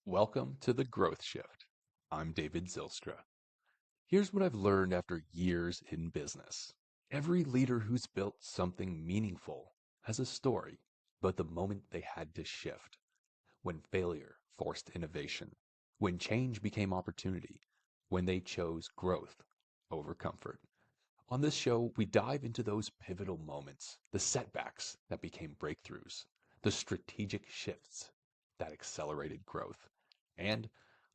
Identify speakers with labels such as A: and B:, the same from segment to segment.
A: Welcome to the Growth Shift. I'm David Zilstra. Here's what I've learned after years in business. Every leader who's built something meaningful has a story, but the moment they had to shift, when failure forced innovation, when change became opportunity, when they chose growth over comfort. On this show, we dive into those pivotal moments, the setbacks that became breakthroughs, the strategic shifts that accelerated growth, and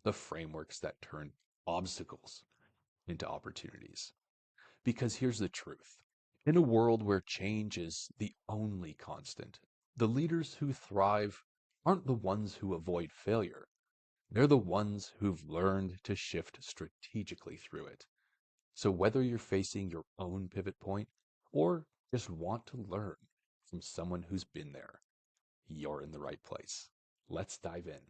A: the frameworks that turned obstacles into opportunities. Because here's the truth. In a world where change is the only constant, the leaders who thrive aren't the ones who avoid failure. They're the ones who've learned to shift strategically through it. So whether you're facing your own pivot point or just want to learn from someone who's been there, you're in the right place. Let's dive in.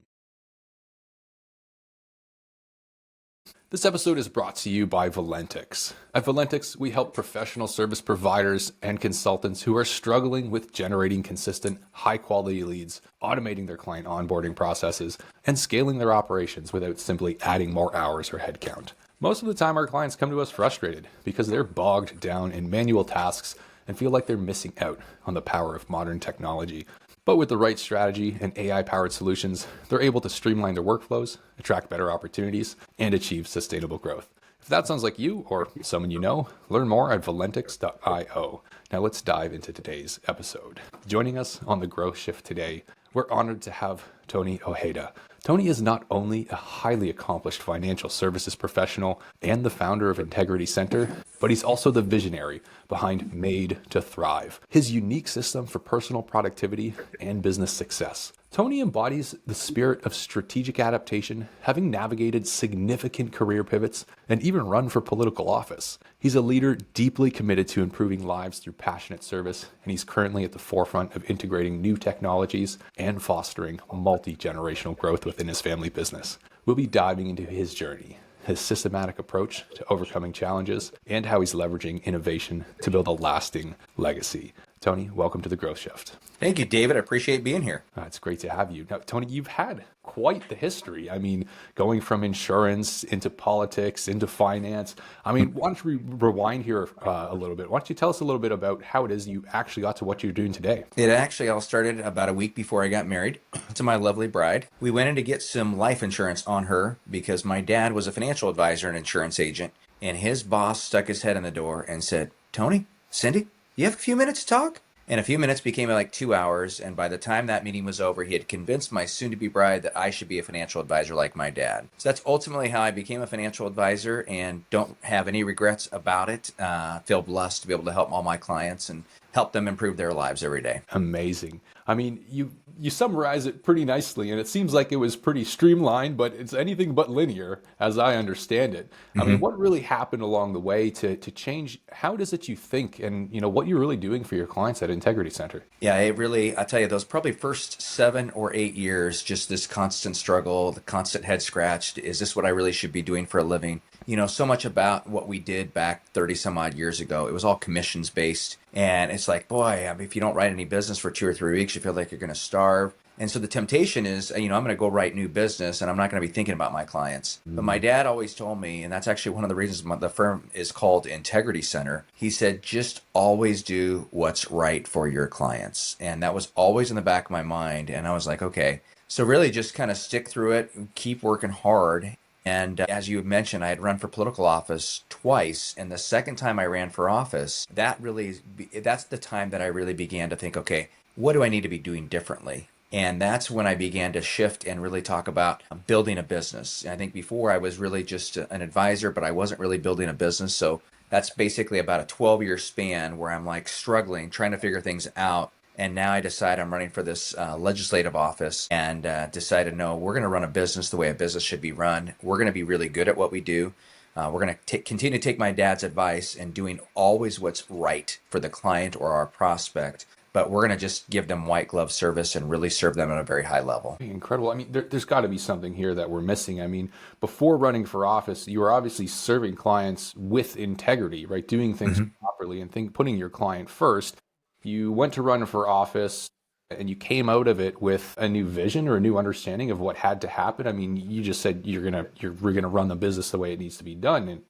A: This episode is brought to you by Valentix. At Valentix, we help professional service providers and consultants who are struggling with generating consistent, high-quality leads, automating their client onboarding processes, and scaling their operations without simply adding more hours or headcount. Most of the time, our clients come to us frustrated because they're bogged down in manual tasks and feel like they're missing out on the power of modern technology. But with the right strategy and AI-powered solutions, they're able to streamline their workflows, attract better opportunities, and achieve sustainable growth. If that sounds like you or someone you know, learn more at valentix.io. Now let's dive into today's episode. Joining us on the Growth Shift today, we're honored to have Tony Ojeda. Tony is not only a highly accomplished financial services professional and the founder of Integrity Center, but he's also the visionary behind Made to Thrive, his unique system for personal productivity and business success. Tony embodies the spirit of strategic adaptation, having navigated significant career pivots and even run for political office. He's a leader deeply committed to improving lives through passionate service, and he's currently at the forefront of integrating new technologies and fostering multi-generational growth within his family business. We'll be diving into his journey, his systematic approach to overcoming challenges, and how he's leveraging innovation to build a lasting legacy. Tony, welcome to the Growth Shift.
B: Thank you, David. I appreciate being here.
A: It's great to have you. Now, Tony, you've had quite the history. I mean, going from insurance into politics, into finance. I mean, why don't we rewind here a little bit? Why don't you tell us a little bit about how it is you actually got to what you're doing today?
B: It actually all started about a week before I got married to my lovely bride. We went in to get some life insurance on her because my dad was a financial advisor and insurance agent, and his boss stuck his head in the door and said, "Tony, Cindy, you have a few minutes to talk?" And a few minutes became like 2 hours. And by the time that meeting was over, he had convinced my soon-to-be bride that I should be a financial advisor like my dad. So that's ultimately how I became a financial advisor and don't have any regrets about it. Feel blessed to be able to help all my clients and help them improve their lives every day.
A: Amazing. I mean, you summarize it pretty nicely, and it seems like it was pretty streamlined, but it's anything but linear, as I understand it. I mean, what really happened along the way to change? How does it you think, and what you're really doing for your clients at Integrity Center?
B: Yeah, it really, I tell you, those probably first 7 or 8 years, just this constant struggle, the constant head scratched. Is this what I really should be doing for a living? So much about what we did back 30 some odd years ago, it was all commissions based. And it's like, boy, I mean, if you don't write any business for 2 or 3 weeks, you feel like you're going to starve. And so the temptation is, I'm going to go write new business and I'm not going to be thinking about my clients. But my dad always told me, and that's actually one of the reasons the firm is called Integrity Center. He said, just always do what's right for your clients. And that was always in the back of my mind. And I was like, okay, so really just kind of stick through it, keep working hard. And as you mentioned, I had run for political office twice. And the second time I ran for office, that's the time that I really began to think, okay, what do I need to be doing differently? And that's when I began to shift and really talk about building a business. I think before I was really just an advisor, but I wasn't really building a business. So that's basically about a 12-year span where I'm like struggling, trying to figure things out. And now I decide I'm running for this legislative office and decided, no, we're going to run a business the way a business should be run. We're going to be really good at what we do. We're going to continue to take my dad's advice and doing always what's right for the client or our prospect. But we're going to just give them white glove service and really serve them at a very high level.
A: Incredible. I mean, there's got to be something here that we're missing. I mean, before running for office, you were obviously serving clients with integrity, right? Doing things properly and putting your client first. You went to run for office. and you came out of it with a new vision or a new understanding of what had to happen. I mean, you just said we're gonna run the business the way it needs to be done. And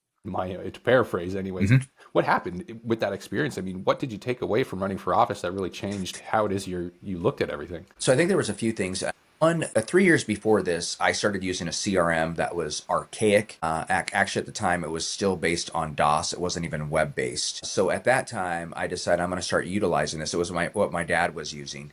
A: to paraphrase, anyways,
B: Mhm.
A: what happened with that experience? I mean, what did you take away from running for office that really changed how it is you looked at everything?
B: So I think there was a few things. One, 3 years before this, I started using a CRM that was archaic. Actually, at the time, it was still based on DOS. It wasn't even web based. So at that time, I decided I'm going to start utilizing this. It was what my dad was using,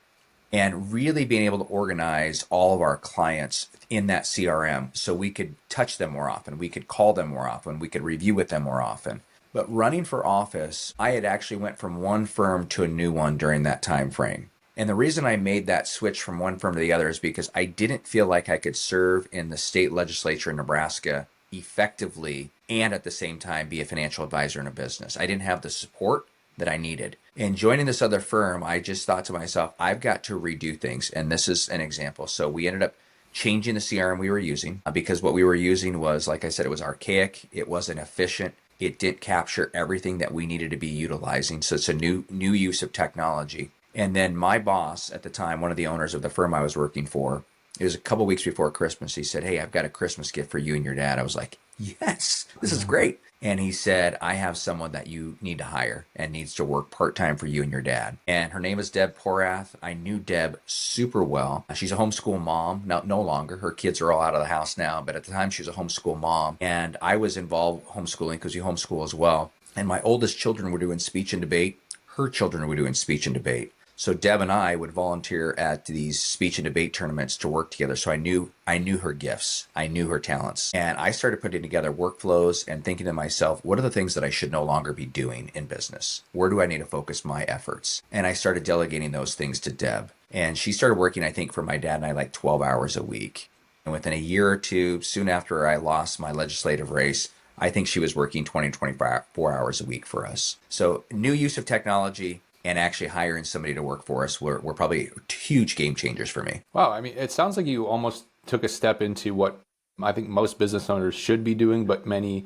B: and really being able to organize all of our clients in that CRM so we could touch them more often, we could call them more often, we could review with them more often. But running for office, I had actually went from one firm to a new one during that time frame. And the reason I made that switch from one firm to the other is because I didn't feel like I could serve in the state legislature in Nebraska effectively and at the same time be a financial advisor in a business. I didn't have the support that I needed. And joining this other firm, I just thought to myself, I've got to redo things. And this is an example. So we ended up changing the CRM we were using because what we were using was, like I said, it was archaic. It wasn't efficient. It didn't capture everything that we needed to be utilizing. So it's a new use of technology. And then my boss at the time, one of the owners of the firm I was working for, it was a couple weeks before Christmas. He said, "Hey, I've got a Christmas gift for you and your dad." I was like, "Yes, this is great." And he said, "I have someone that you need to hire and needs to work part-time for you and your dad." And her name is Deb Porath. I knew Deb super well. She's a homeschool mom. Now, no longer. Her kids are all out of the house now. But at the time, she was a homeschool mom. And I was involved homeschooling because you homeschool as well. And my oldest children were doing speech and debate. Her children were doing speech and debate. So Deb and I would volunteer at these speech and debate tournaments to work together. So I knew her gifts. I knew her talents. And I started putting together workflows and thinking to myself, what are the things that I should no longer be doing in business? Where do I need to focus my efforts? And I started delegating those things to Deb. And she started working, I think, for my dad and I like 12 hours a week. And within a year or two, soon after I lost my legislative race, I think she was working 20 to 24 hours a week for us. So new use of technology and actually hiring somebody to work for us were probably huge game changers for me.
A: Wow, I mean, it sounds like you almost took a step into what I think most business owners should be doing, but many,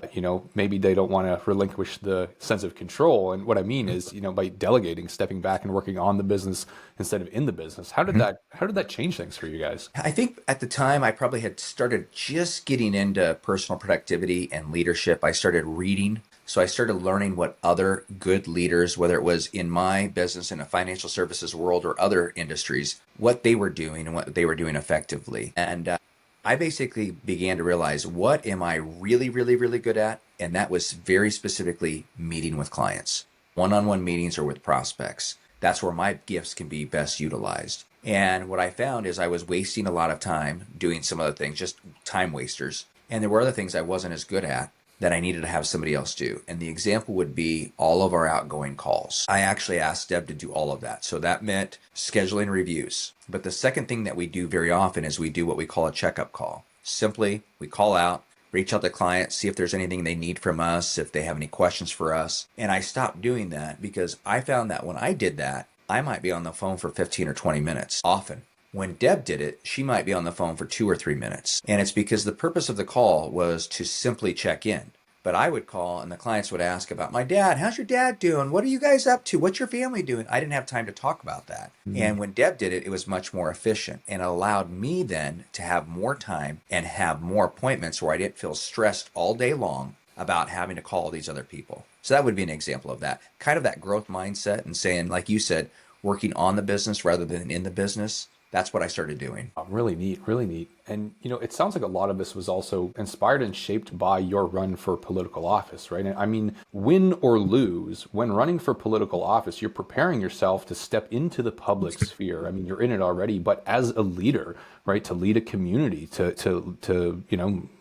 A: maybe they don't want to relinquish the sense of control. And what I mean is, by delegating, stepping back and working on the business instead of in the business. How did that change things for you guys?
B: I think at the time I probably had started just getting into personal productivity and leadership. I started reading. So I started learning what other good leaders, whether it was in my business in a financial services world or other industries, what they were doing and what they were doing effectively. And I basically began to realize, what am I really, really, really good at? And that was very specifically meeting with clients, one-on-one meetings or with prospects. That's where my gifts can be best utilized. And what I found is I was wasting a lot of time doing some other things, just time wasters. And there were other things I wasn't as good at that I needed to have somebody else do. And the example would be all of our outgoing calls. I actually asked Deb to do all of that. So that meant scheduling reviews. But the second thing that we do very often is we do what we call a checkup call. Simply, we call out, reach out to clients, see if there's anything they need from us, if they have any questions for us. And I stopped doing that because I found that when I did that, I might be on the phone for 15 or 20 minutes often. When Deb did it, she might be on the phone for 2 or 3 minutes. And it's because the purpose of the call was to simply check in. But I would call and the clients would ask about my dad. How's your dad doing? What are you guys up to? What's your family doing? I didn't have time to talk about that. And when Deb did it, it was much more efficient and allowed me then to have more time and have more appointments where I didn't feel stressed all day long about having to call these other people. So that would be an example of that. Kind of that growth mindset and saying, like you said, working on the business rather than in the business. That's what I started doing.
A: Oh, really neat, really neat. And, it sounds like a lot of this was also inspired and shaped by your run for political office, right? I mean, win or lose, when running for political office, you're preparing yourself to step into the public sphere. I mean, you're in it already, but as a leader, right, to lead a community, to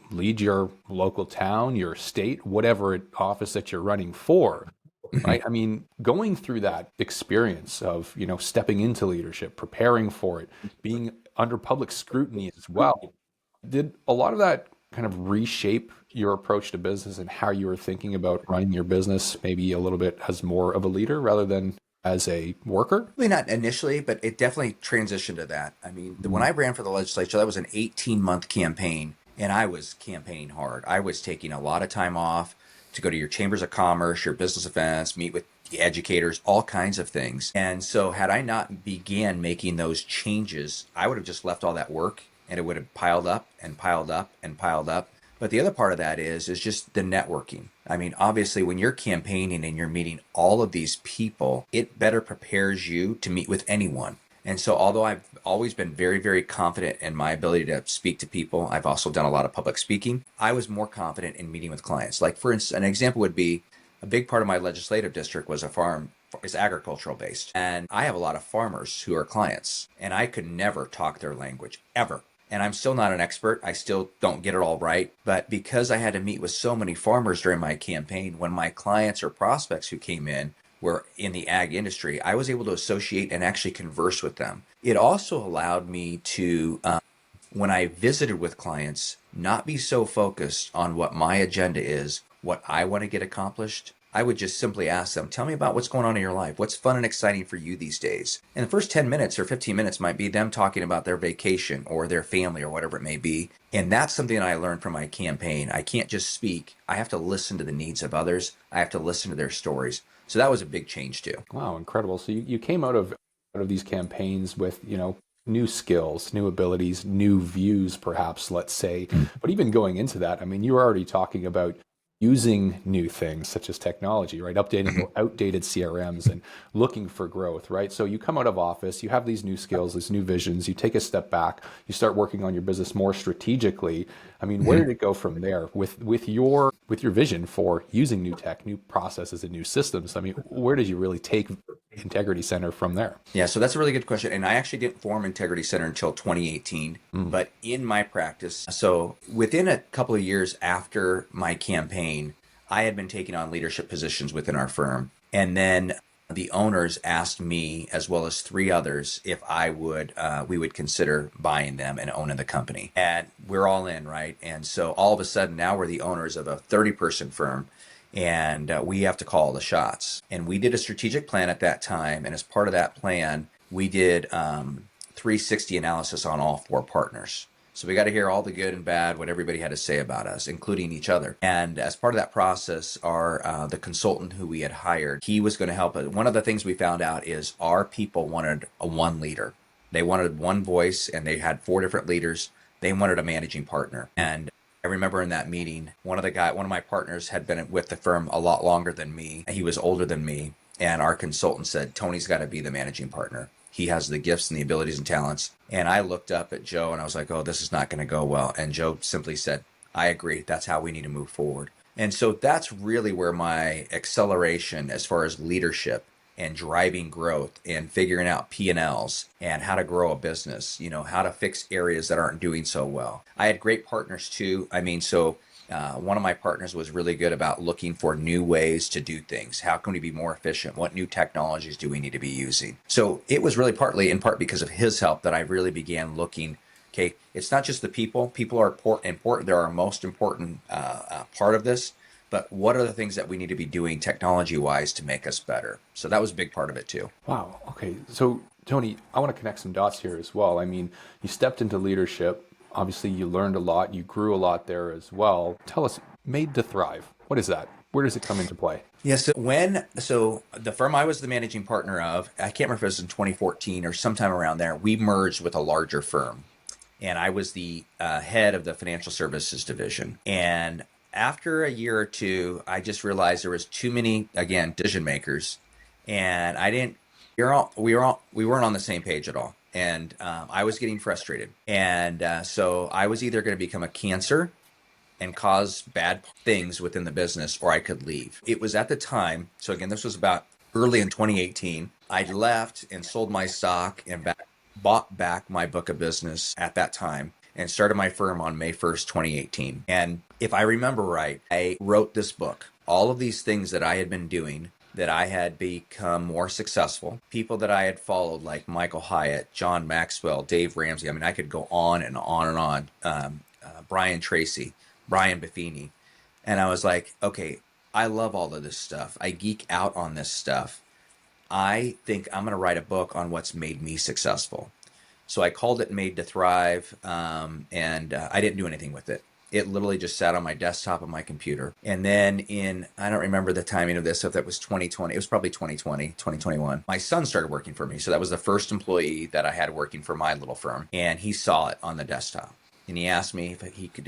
A: lead your local town, your state, whatever office that you're running for. Right. I mean, going through that experience of, stepping into leadership, preparing for it, being under public scrutiny as well, did a lot of that kind of reshape your approach to business and how you were thinking about running your business, maybe a little bit as more of a leader rather than as a worker?
B: Probably not initially, but it definitely transitioned to that. I mean, when I ran for the legislature, that was an 18-month campaign, and I was campaigning hard. I was taking a lot of time off to go to your chambers of commerce, your business events, meet with educators, all kinds of things. And so had I not began making those changes, I would have just left all that work and it would have piled up and piled up and piled up. But the other part of that is just the networking. I mean, obviously, when you're campaigning and you're meeting all of these people, it better prepares you to meet with anyone. And so, although I've always been very, very confident in my ability to speak to people, I've also done a lot of public speaking. I was more confident in meeting with clients. Like, for instance, an example would be a big part of my legislative district was is agricultural based. And I have a lot of farmers who are clients, and I could never talk their language, ever. And I'm still not an expert. I still don't get it all right. But because I had to meet with so many farmers during my campaign, when my clients or prospects who came in were in the ag industry, I was able to associate and actually converse with them. It also allowed me to, when I visited with clients, not be so focused on what my agenda is, what I want to get accomplished. I would just simply ask them, tell me about what's going on in your life. What's fun and exciting for you these days? And the first 10 minutes or 15 minutes might be them talking about their vacation or their family or whatever it may be. And that's something that I learned from my campaign. I can't just speak. I have to listen to the needs of others. I have to listen to their stories. So that was a big change too.
A: Wow, incredible. So you came out of these campaigns with, new skills, new abilities, new views, perhaps, let's say. But even going into that, I mean, you were already talking about using new things such as technology, right? Updating outdated CRMs and looking for growth, right? So you come out of office, you have these new skills, these new visions, you take a step back, you start working on your business more strategically. I mean, where did it go from there with your vision for using new tech, new processes, and new systems? I mean, where did you really take Integrity Center from there?
B: Yeah, so that's a really good question. And I actually didn't form Integrity Center until 2018. But in my practice, so within a couple of years after my campaign, I had been taking on leadership positions within our firm. And then the owners asked me, as well as three others, if we would consider buying them and owning the company. And we're all in, right? And so all of a sudden, now we're the owners of a 30-person firm. And we have to call the shots. And we did a strategic plan at that time. And as part of that plan, we did 360 analysis on all four partners. So we got to hear all the good and bad, what everybody had to say about us, including each other. And as part of that process, the consultant who we had hired, he was going to help us. One of the things we found out is our people wanted a one leader. They wanted one voice, and they had four different leaders. They wanted a managing partner. And I remember in that meeting, one of my partners had been with the firm a lot longer than me. He was older than me. And our consultant said, Tony's got to be the managing partner. He has the gifts and the abilities and talents. And I looked up at Joe and I was like, oh, this is not going to go well. And Joe simply said, I agree. That's how we need to move forward. And so that's really where my acceleration as far as leadership and driving growth and figuring out P&Ls and how to grow a business, how to fix areas that aren't doing so well. I had great partners too. I mean, one of my partners was really good about looking for new ways to do things. How can we be more efficient? What new technologies do we need to be using? So it was really in part because of his help that I really began looking. Okay, it's not just the people. People are important. They're our most important part of this. But what are the things that we need to be doing technology-wise to make us better? So that was a big part of it too.
A: Wow. Okay. So Tony, I want to connect some dots here as well. I mean, you stepped into leadership. Obviously, you learned a lot. You grew a lot there as well. Tell us, Made to Thrive. What is that? Where does it come into play?
B: Yes. So the firm I was the managing partner of, I can't remember if it was in 2014 or sometime around there, we merged with a larger firm. And I was the head of the financial services division. And after a year or two, I just realized there was too many, again, decision makers. And we weren't on the same page at all. And I was getting frustrated. And so I was either going to become a cancer and cause bad things within the business, or I could leave. It was at the time. So again, this was about early in 2018. I left and sold my stock and bought back my book of business at that time and started my firm on May 1st, 2018. And if I remember right, I wrote this book, all of these things that I had been doing, that I had become more successful, people that I had followed like Michael Hyatt, John Maxwell, Dave Ramsey. I mean, I could go on and on and on. Brian Tracy, Brian Buffini. And I was like, okay, I love all of this stuff. I geek out on this stuff. I think I'm going to write a book on what's made me successful. So I called it Made to Thrive, and I didn't do anything with it. It literally just sat on my desktop on my computer. And then I don't remember the timing of this, if that was 2020, it was probably 2020, 2021. My son started working for me. So that was the first employee that I had working for my little firm. And he saw it on the desktop. And he asked me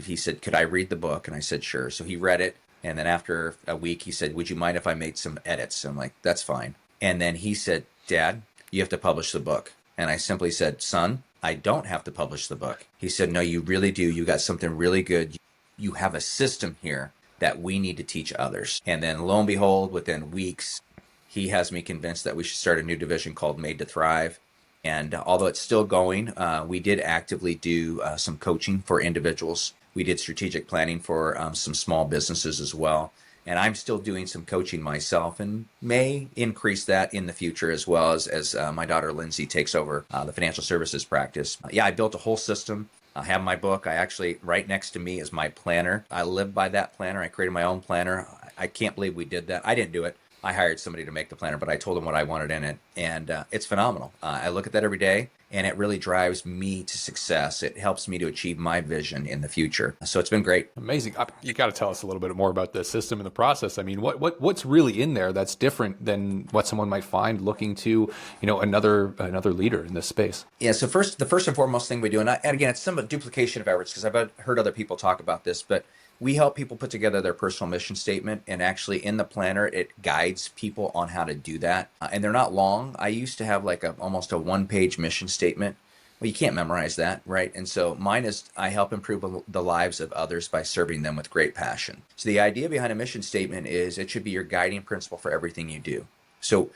B: he said, could I read the book? And I said, sure. So he read it. And then after a week, he said, would you mind if I made some edits? I'm like, that's fine. And then he said, Dad, you have to publish the book. And I simply said, son, I don't have to publish the book. He said, no, you really do. You got something really good. You have a system here that we need to teach others. And then lo and behold, within weeks, he has me convinced that we should start a new division called Made to Thrive. And although it's still going, we did actively do some coaching for individuals. We did strategic planning for some small businesses as well. And I'm still doing some coaching myself and may increase that in the future as well as my daughter Lindsay takes over the financial services practice. I built a whole system. I have my book. I actually, right next to me is my planner. I live by that planner. I created my own planner. I can't believe we did that. I didn't do it. I hired somebody to make the planner, but I told them what I wanted in it. And it's phenomenal. I look at that every day, and it really drives me to success. It helps me to achieve my vision in the future. So it's been great.
A: Amazing. You got to tell us a little bit more about the system and the process. I mean, what's really in there that's different than what someone might find looking to, another leader in this space?
B: Yeah. So the first and foremost thing we do, and again, it's somewhat duplication of efforts because I've heard other people talk about this, but we help people put together their personal mission statement, and actually in the planner, it guides people on how to do that. And they're not long. I used to have like almost a one-page mission statement. Well, you can't memorize that, right? And so mine is, I help improve the lives of others by serving them with great passion. So the idea behind a mission statement is it should be your guiding principle for everything you do. So,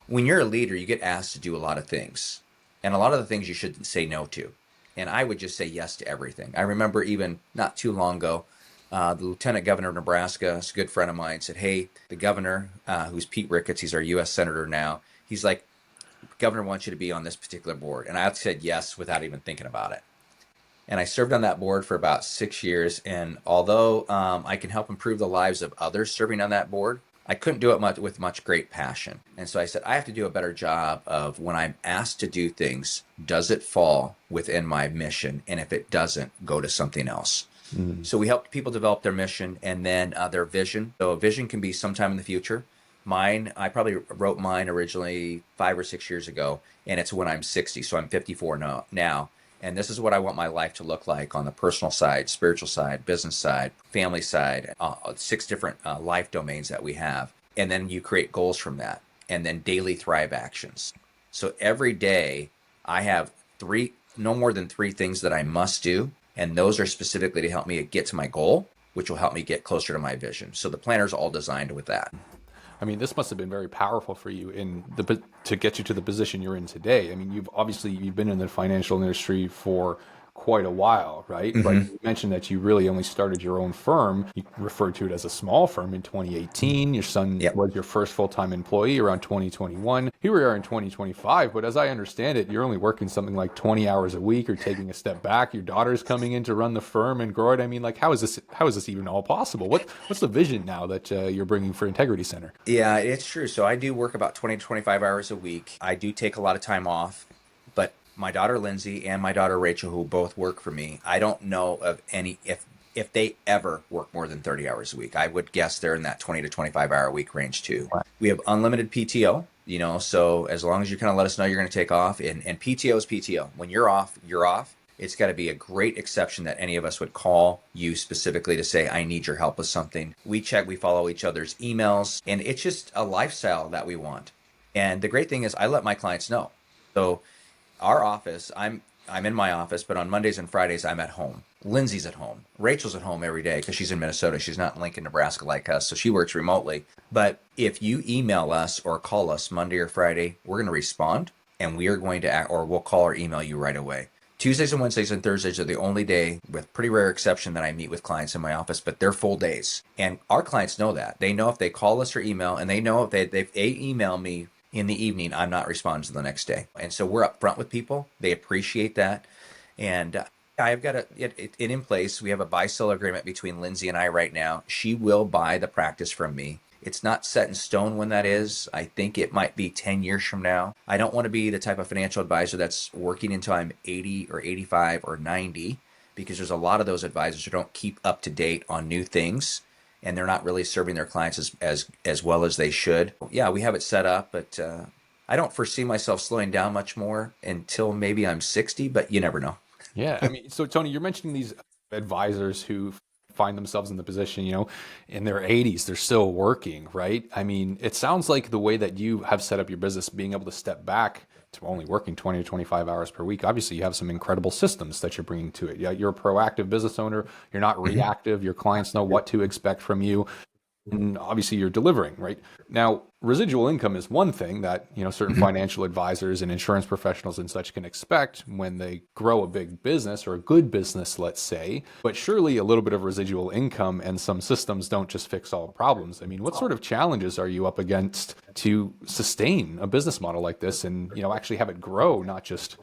B: when you're a leader, you get asked to do a lot of things, and a lot of the things you should say no to. And I would just say yes to everything. I remember even not too long ago, the lieutenant governor of Nebraska, a good friend of mine, said, hey, the governor, who's Pete Ricketts, he's our U.S. senator now, he's like, governor wants you to be on this particular board. And I said yes without even thinking about it. And I served on that board for about 6 years. And although I can help improve the lives of others serving on that board, I couldn't do it with much great passion. And so I said, I have to do a better job of when I'm asked to do things, does it fall within my mission? And if it doesn't, go to something else. So we help people develop their mission and then their vision. So a vision can be sometime in the future. I probably wrote mine originally 5 or 6 years ago, and it's when I'm 60. So I'm 54 now. And this is what I want my life to look like on the personal side, spiritual side, business side, family side, 6 different life domains that we have. And then you create goals from that, and then daily thrive actions. So every day I have no more than 3 things that I must do. And those are specifically to help me get to my goal, which will help me get closer to my vision. So the planner's all designed with that.
A: I mean, this must have been very powerful for you to get you to the position you're in today. I mean, you've been in the financial industry for quite a while, right? But you mentioned that you really only started your own firm. You referred to it as a small firm in 2018. Your son was your first full-time employee around 2021. Here we are in 2025. But as I understand it, you're only working something like 20 hours a week or taking a step back. Your daughter's coming in to run the firm and grow it. I mean, like, how is this even all possible? What's the vision now that you're bringing for Integrity Center?
B: Yeah, it's true. So I do work about 20 to 25 hours a week. I do take a lot of time off, but my daughter Lindsay and my daughter Rachel, who both work for me, I don't know of any, if they ever work more than 30 hours a week. I would guess they're in that 20 to 25 hour a week range too. Right. We have unlimited PTO, so as long as you kind of let us know you're going to take off, and PTO is PTO. When you're off, you're off. It's got to be a great exception that any of us would call you specifically to say, I need your help with something. We follow each other's emails, and it's just a lifestyle that we want. And the great thing is I let my clients know. So our office, I'm in my office, but on Mondays and Fridays, I'm at home. Lindsay's at home. Rachel's at home every day because she's in Minnesota. She's not in Lincoln, Nebraska like us, so she works remotely. But if you email us or call us Monday or Friday, we're going to respond, and we are going to act, or we'll call or email you right away. Tuesdays and Wednesdays and Thursdays are the only day, with pretty rare exception, that I meet with clients in my office, but they're full days. And our clients know that. They know if they call us or email, and they know if they email me in the evening, I'm not responding to the next day. And so we're upfront with people. They appreciate that. And I've got it in place. We have a buy-sell agreement between Lindsay and I right now. She will buy the practice from me. It's not set in stone when that is. I think it might be 10 years from now. I don't want to be the type of financial advisor that's working until I'm 80 or 85 or 90. because there's a lot of those advisors who don't keep up to date on new things, and they're not really serving their clients as well as they should. Yeah, we have it set up, but I don't foresee myself slowing down much more until maybe I'm 60, but you never know.
A: Yeah, I mean, so Tony, you're mentioning these advisors who find themselves in the position, in their 80s, they're still working, right? I mean, it sounds like the way that you have set up your business, being able to step back to only working 20 to 25 hours per week. Obviously, you have some incredible systems that you're bringing to it. Yeah, you're a proactive business owner. You're not reactive. Your clients know what to expect from you. And obviously you're delivering, right? Now, residual income is one thing that, certain financial advisors and insurance professionals and such can expect when they grow a big business or a good business, let's say. But surely a little bit of residual income and some systems don't just fix all problems. I mean, what sort of challenges are you up against to sustain a business model like this and, actually have it grow, not just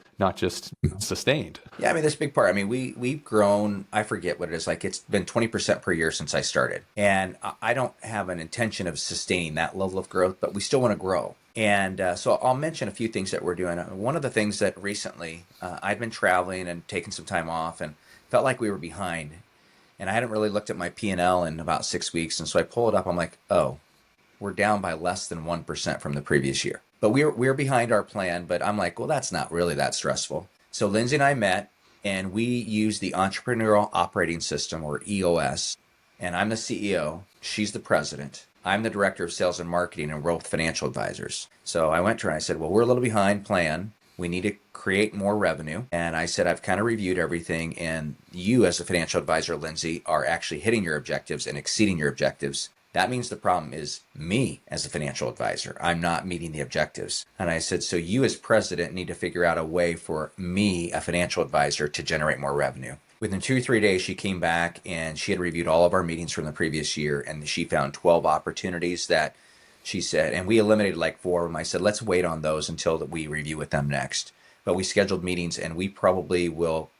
A: sustained?
B: Yeah, I mean, this big part. I mean, we've grown. I forget what it is. Like, it's been 20% per year since I started, and I don't have an intention of sustaining that level of growth, but we still want to grow. And so I'll mention a few things that we're doing. One of the things that recently I'd been traveling and taking some time off, and felt like we were behind, and I hadn't really looked at my P&L in about 6 weeks, and so I pull it up. I'm like, oh, we're down by less than 1% from the previous year. But we're behind our plan. But I'm like, well, that's not really that stressful. So Lindsay and I met, and we used the Entrepreneurial Operating System, or EOS. And I'm the CEO. She's the president. I'm the director of sales and marketing and Wealth Financial Advisors. So I went to her and I said, well, we're a little behind plan. We need to create more revenue. And I said, I've kind of reviewed everything. And you, as a financial advisor, Lindsay, are actually hitting your objectives and exceeding your objectives. That means the problem is me as a financial advisor. I'm not meeting the objectives. And I said, so you as president need to figure out a way for me, a financial advisor, to generate more revenue. Within 2 or 3 days, she came back and she had reviewed all of our meetings from the previous year. And she found 12 opportunities that she said, and we eliminated like 4 of them. I said, let's wait on those until we review with them next. But we scheduled meetings, and we probably will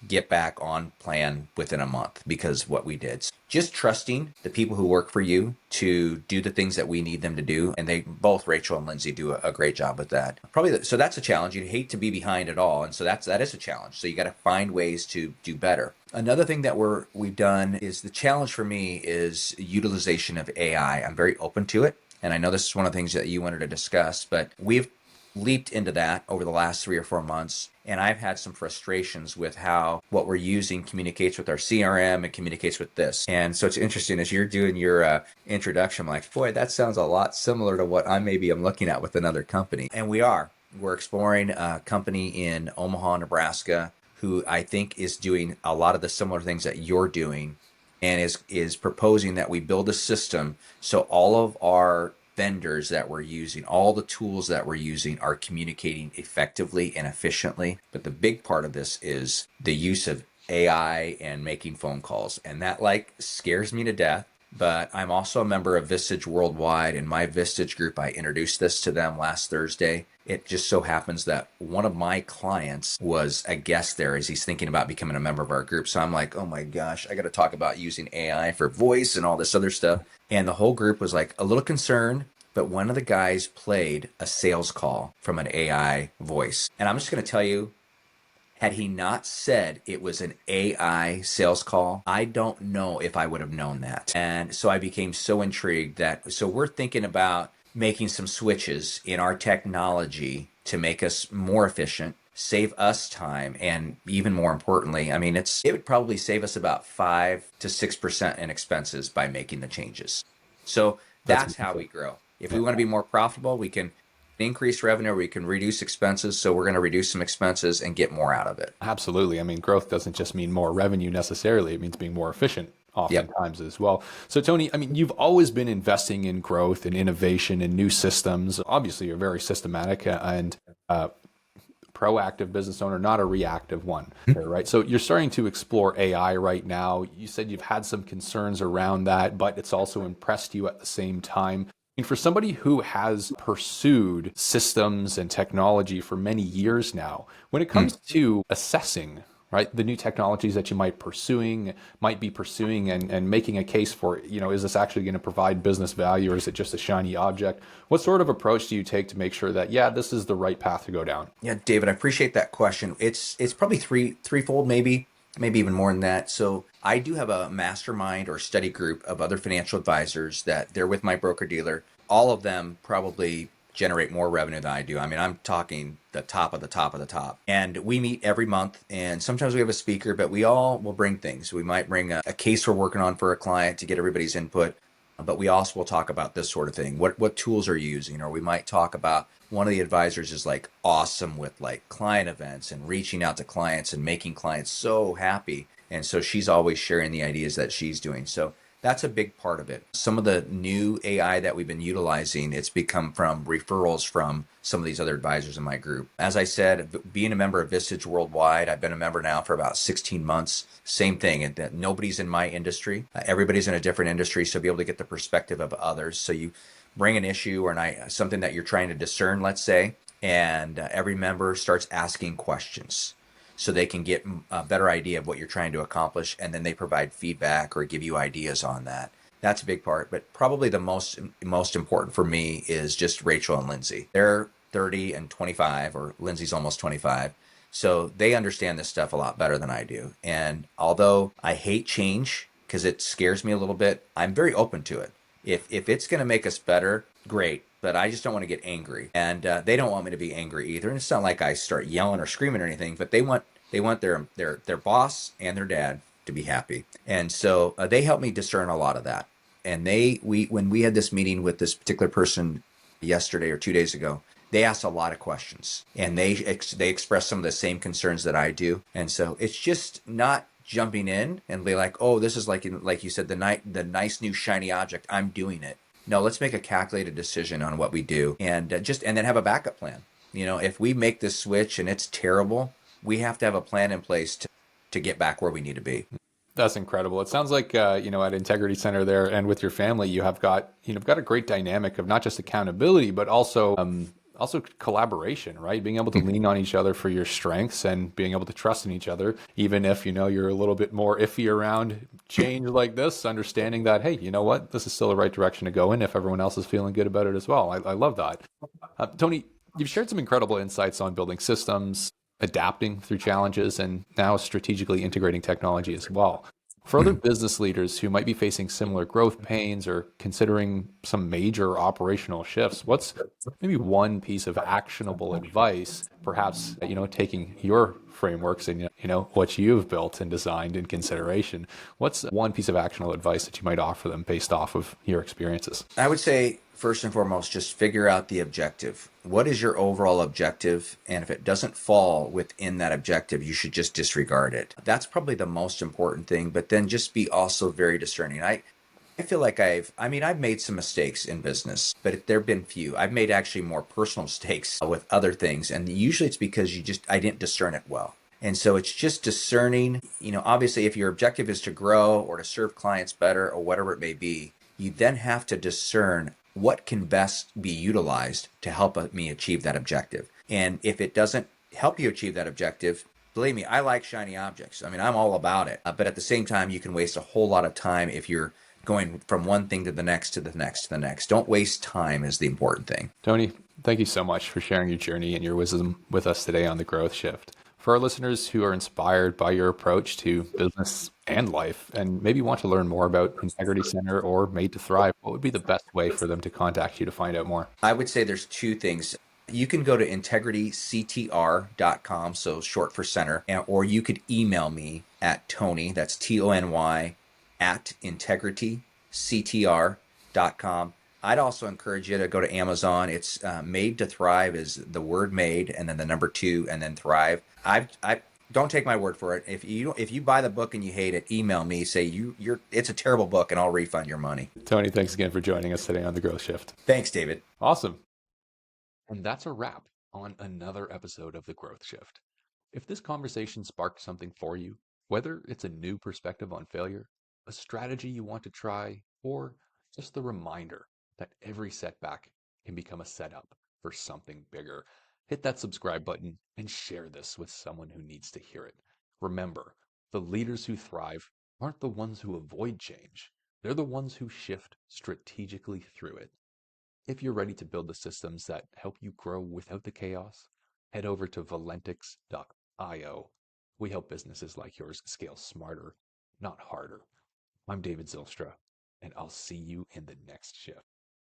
B: get back on plan within a month because of what we did. Just trusting the people who work for you to do the things that we need them to do. And they both, Rachel and Lindsay, do a great job with that. So that's a challenge. You'd hate to be behind at all. And so that is a challenge. So you got to find ways to do better. Another thing that we've done is, the challenge for me is utilization of AI. I'm very open to it. And I know this is one of the things that you wanted to discuss, but we've leaped into that over the last 3 or 4 months. And I've had some frustrations with how what we're using communicates with our CRM and communicates with this. And so it's interesting, as you're doing your introduction, I'm like, boy, that sounds a lot similar to what I'm looking at with another company. And we're exploring a company in Omaha, Nebraska, who I think is doing a lot of the similar things that you're doing, and is proposing that we build a system so all of our vendors that we're using, all the tools that we're using, are communicating effectively and efficiently. But the big part of this is the use of AI and making phone calls. And that scares me to death. But I'm also a member of Vistage Worldwide. In my Vistage group, I introduced this to them last Thursday. It just so happens that one of my clients was a guest there as he's thinking about becoming a member of our group. So I'm like, oh my gosh, I got to talk about using AI for voice and all this other stuff. And the whole group was like a little concerned, but one of the guys played a sales call from an AI voice. And I'm just going to tell you, had he not said it was an AI sales call, I don't know if I would have known that. And so I became so intrigued so we're thinking about making some switches in our technology to make us more efficient, save us time, and even more importantly, it would probably save us about 5 to 6% in expenses by making the changes. So that's how we grow. If we want to be more profitable, we can increase revenue, we can reduce expenses. So we're going to reduce some expenses and get more out of it.
A: Absolutely. Growth doesn't just mean more revenue necessarily. It means being more efficient oftentimes as well. So Tony, you've always been investing in growth and innovation and new systems. Obviously, you're very systematic and proactive business owner, not a reactive one, right? So you're starting to explore AI right now. You said you've had some concerns around that, but it's also impressed you at the same time. For somebody who has pursued systems and technology for many years now, when it comes to assessing, right, the new technologies that you might be pursuing and making a case for, is this actually going to provide business value, or is it just a shiny object? What sort of approach do you take to make sure that, this is the right path to go down?
B: Yeah, David, I appreciate that question. It's probably threefold maybe. maybe even more than that. So I do have a mastermind or study group of other financial advisors that they're with my broker dealer. All of them probably generate more revenue than I do. I mean, I'm talking the top of the top of the top. And we meet every month, and sometimes we have a speaker, but we all will bring things. We might bring a case we're working on for a client to get everybody's input. But we also will talk about this sort of thing. What tools are you using? Or we might talk about one of the advisors is like awesome with like client events and reaching out to clients and making clients so happy. And so she's always sharing the ideas that she's doing. So that's a big part of it. Some of the new AI that we've been utilizing, it's become from referrals from some of these other advisors in my group. As I said, being a member of Vistage Worldwide, I've been a member now for about 16 months. Same thing, that nobody's in my industry. Everybody's in a different industry, so be able to get the perspective of others. So you bring an issue or something that you're trying to discern, let's say, and every member starts asking questions so they can get a better idea of what you're trying to accomplish, and then they provide feedback or give you ideas on that. That's a big part, but probably the most important for me is just Rachel and Lindsay. They're 30 and 25, or Lindsay's almost 25. So they understand this stuff a lot better than I do. And although I hate change because it scares me a little bit, I'm very open to it. If it's going to make us better, great. But I just don't want to get angry, and they don't want me to be angry either. And it's not like I start yelling or screaming or anything, but they want their boss and their dad to be happy, and so they help me discern a lot of that. And we when we had this meeting with this particular person yesterday or 2 days ago, they asked a lot of questions, and they expressed some of the same concerns that I do. And so it's just not jumping in and be like, oh, this is like you said, the nice new shiny object. I'm doing it. No, let's make a calculated decision on what we do, and and then have a backup plan. If we make this switch and it's terrible, we have to have a plan in place to get back where we need to be.
A: That's incredible. It sounds like at Integrity Center there and with your family, you've got a great dynamic of not just accountability, but also collaboration, right? Being able to lean on each other for your strengths and being able to trust in each other, even if you're a little bit more iffy around change like this. Understanding that, hey, you know what, this is still the right direction to go in if everyone else is feeling good about it as well. I love that. Tony, you've shared some incredible insights on building systems, adapting through challenges, and now strategically integrating technology as well. For other business leaders who might be facing similar growth pains or considering some major operational shifts, what's maybe one piece of actionable advice, perhaps, taking your frameworks and, what you've built and designed in consideration? What's one piece of actionable advice that you might offer them based off of your experiences?
B: I would say, first and foremost, just figure out the objective. What is your overall objective? And if it doesn't fall within that objective, you should just disregard it. That's probably the most important thing, but then just be also very discerning. I feel like I've made some mistakes in business, but there have been few. I've made actually more personal mistakes with other things. And usually it's because I didn't discern it well. And so it's just discerning, obviously if your objective is to grow or to serve clients better or whatever it may be, you then have to discern what can best be utilized to help me achieve that objective. And if it doesn't help you achieve that objective, believe me, I like shiny objects. I mean, I'm all about it. But at the same time, you can waste a whole lot of time if you're going from one thing to the next to the next to the next. Don't waste time is the important thing.
A: Tony, thank you so much for sharing your journey and your wisdom with us today on the Growth Shift. For our listeners who are inspired by your approach to business and life and maybe want to learn more about Integrity Center or Made to Thrive, what would be the best way for them to contact you to find out more?
B: I would say there's two things. You can go to integrityctr.com, so short for center, or you could email me at Tony, that's Tony, at integrityctr.com. I'd also encourage you to go to Amazon. It's Made to Thrive is the word made and then the number two and then thrive. I don't take my word for it. If you buy the book and you hate it, email me, say it's a terrible book, and I'll refund your money.
A: Tony, thanks again for joining us today on the Growth Shift.
B: Thanks, David.
A: Awesome. And that's a wrap on another episode of the Growth Shift. If this conversation sparked something for you, whether it's a new perspective on failure, a strategy you want to try, or just the reminder that every setback can become a setup for something bigger, hit that subscribe button and share this with someone who needs to hear it. Remember, the leaders who thrive aren't the ones who avoid change. They're the ones who shift strategically through it. If you're ready to build the systems that help you grow without the chaos, head over to valentix.io We help businesses like yours scale smarter, not harder. I'm David Zilstra, and I'll see you in the next shift.